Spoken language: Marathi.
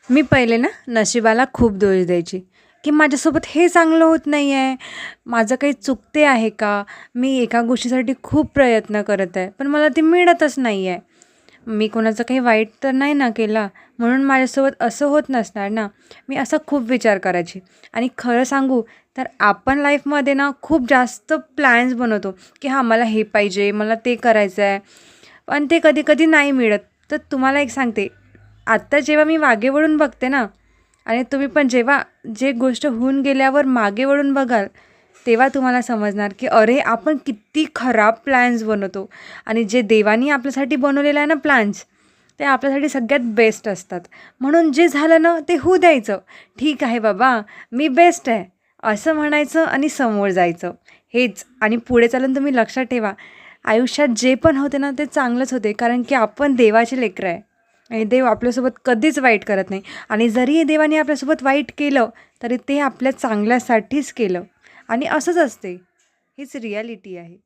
मी पहिले ना नशिबाला खूप दोष द्यायची, की माझ्यासोबत हे चांगलं होत नाही आहे, माझं काही चुकते आहे का? मी एका गोष्टीसाठी खूप प्रयत्न करत आहे, पण मला ती मिळतच नाही आहे. मी कोणाचं काही वाईट तर नाही ना केला, म्हणून माझ्यासोबत असं होत नसणार ना. मी असा खूप विचार करायची. आणि खरं सांगू तर आपण लाईफमध्ये ना खूप जास्त प्लॅन्स बनवतो, की हां मला हे पाहिजे, मला ते करायचं आहे. पण ते कधी-कधी नाही मिळत. तर तुम्हाला एक सांगते, आत्ता जेव्हा मी मागे वळून बघते ना आणि तुम्ही पण जेव्हा जे गोष्ट होऊन गेल्यावर मागे वळून बघाल, तेव्हा तुम्हाला समजणार, की अरे आपण किती खराब प्लॅन्स बनवतो आणि जे देवानी आपल्यासाठी बनवलेलं आहे ना प्लॅन्स, ते आपल्यासाठी सगळ्यात बेस्ट असतात. म्हणून जे झालं ना ते होऊ द्यायचं. ठीक आहे बाबा, मी बेस्ट आहे, असं म्हणायचं आणि समोर जायचं. हेच आणि पुढे चालून तुम्ही लक्षात ठेवा, आयुष्यात जे पण होते ना ते चांगलंच होते. कारण की आपण देवाचे लेकरं आहे आणि देव आपल्यासोबत कधीच वाईट करत नाही. आणि जरी देवाने आपल्यासोबत वाईट केलं, तरी ते आपल्या चांगल्यासाठीच केलं आणि असंच असते. हीच रिॲलिटी आहे.